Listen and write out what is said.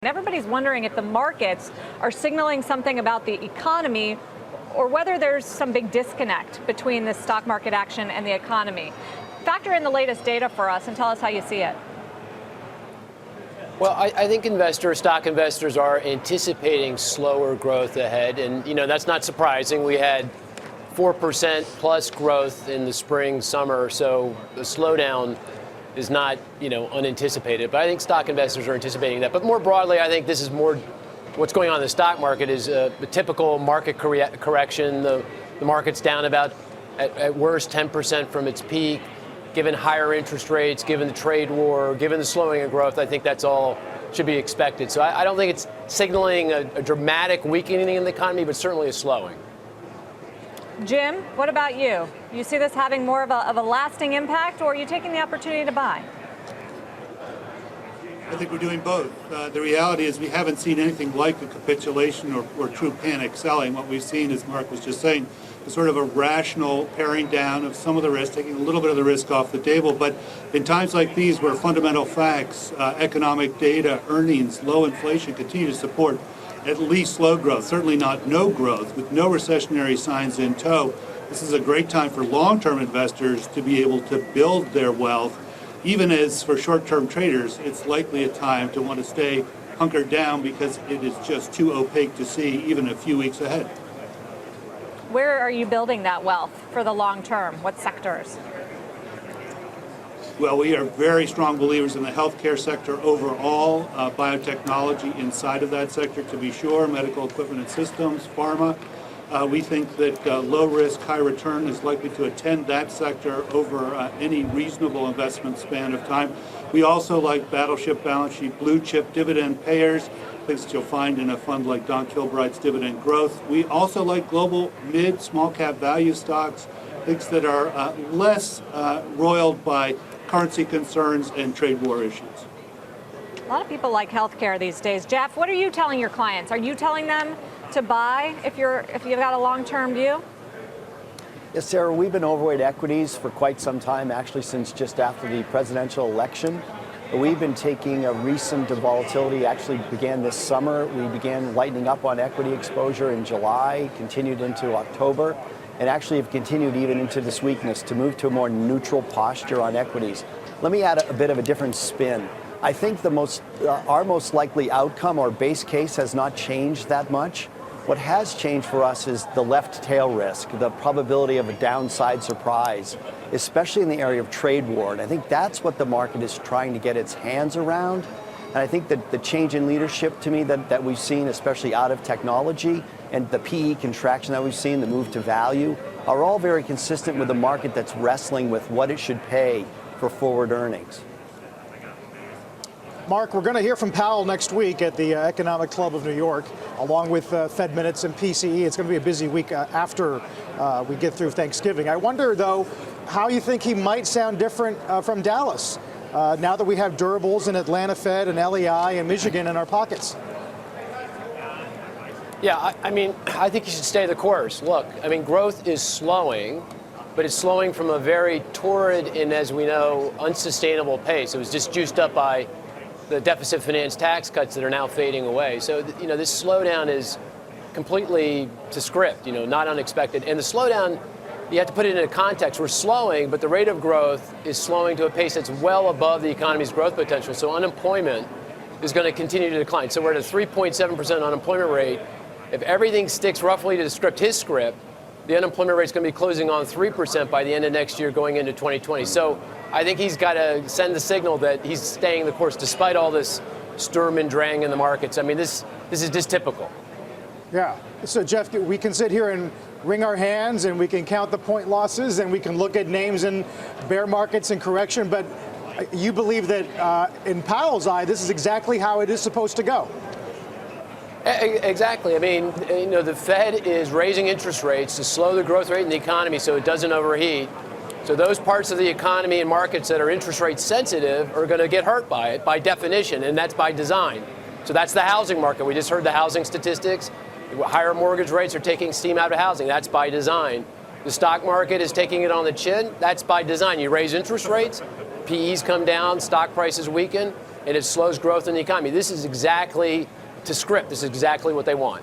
And everybody's wondering if the markets are signaling something about the economy or whether there's some big disconnect between the stock market action and the economy. Factor in the latest data for us and tell us how you see it. Well, I think stock investors are anticipating slower growth ahead. And, that's not surprising. We had 4% plus growth in the spring, summer. So the slowdown is not, unanticipated. But I think stock investors are anticipating that. But more broadly, I think this is more what's going on in the stock market is the typical market correction. The market's down about, at worst, 10% from its peak. Given higher interest rates, given the trade war, given the slowing of growth, I think that's all should be expected. So I don't think it's signaling a dramatic weakening in the economy, but certainly a slowing. Jim, what about you? You see this having more of a lasting impact, or are you taking the opportunity to buy? I think we're doing both. The reality is we haven't seen anything like a capitulation or true panic selling. What we've seen, as Mark was just saying, is sort of a rational paring down of some of the risk, taking a little bit of the risk off the table. But in times like these where fundamental facts, economic data, earnings, low inflation continue to support at least slow growth, certainly not no growth, with no recessionary signs in tow, this is a great time for long-term investors to be able to build their wealth. Even as for short-term traders, it's likely a time to want to stay hunkered down because it is just too opaque to see even a few weeks ahead. Where are you building that wealth for the long term? What sectors? Well, we are very strong believers in the healthcare sector overall, biotechnology inside of that sector, to be sure, medical equipment and systems, pharma. We think that low risk, high return is likely to attend that sector over any reasonable investment span of time. We also like battleship balance sheet, blue chip dividend payers, things that you'll find in a fund like Don Kilbride's Dividend Growth. We also like global mid, small cap value stocks, things that are less roiled by currency concerns and trade war issues. A lot of people like healthcare these days. Jeff, what are you telling your clients? Are you telling them to buy if you've got a long-term view? Yes, Sarah, we've been overweight equities for quite some time, actually since just after the presidential election. We've been taking a recent volatility, actually began this summer. We began lightening up on equity exposure in July, continued into October, and actually have continued even into this weakness to move to a more neutral posture on equities. Let me add a bit of a different spin. I think our most likely outcome or base case has not changed that much. What has changed for us is the left tail risk, the probability of a downside surprise, especially in the area of trade war. And I think that's what the market is trying to get its hands around. And I think that the change in leadership to me that we've seen, especially out of technology, and the PE contraction that we've seen, the move to value, are all very consistent with a market that's wrestling with what it should pay for forward earnings. Mark, we're going to hear from Powell next week at the Economic Club of New York, along with Fed Minutes and PCE. It's going to be a busy week after we get through Thanksgiving. I wonder, though, how you think he might sound different from Dallas, now that we have durables and Atlanta Fed and LEI and Michigan in our pockets. Yeah, I think you should stay the course. Look, growth is slowing, but it's slowing from a very torrid and, as we know, unsustainable pace. It was just juiced up by the deficit finance tax cuts that are now fading away. So, this slowdown is completely to script, not unexpected. And the slowdown, you have to put it into context. We're slowing, but the rate of growth is slowing to a pace that's well above the economy's growth potential. So unemployment is going to continue to decline. So we're at a 3.7% unemployment rate. If everything sticks roughly to his script, the unemployment rate is going to be closing on 3% by the end of next year going into 2020. So I think he's got to send the signal that he's staying the course despite all this Sturm and Drang in the markets. This is just typical. Yeah. So, Jeff, we can sit here and wring our hands and we can count the point losses and we can look at names in bear markets and correction. But you believe that in Powell's eye, this is exactly how it is supposed to go. Exactly. The Fed is raising interest rates to slow the growth rate in the economy so it doesn't overheat. So those parts of the economy and markets that are interest rate sensitive are going to get hurt by it by definition, and that's by design. So that's the housing market. We just heard the housing statistics. Higher mortgage rates are taking steam out of housing. That's by design. The stock market is taking it on the chin. That's by design. You raise interest rates, PEs come down, stock prices weaken. and it slows growth in the economy. This is exactly to script. This is exactly what they want.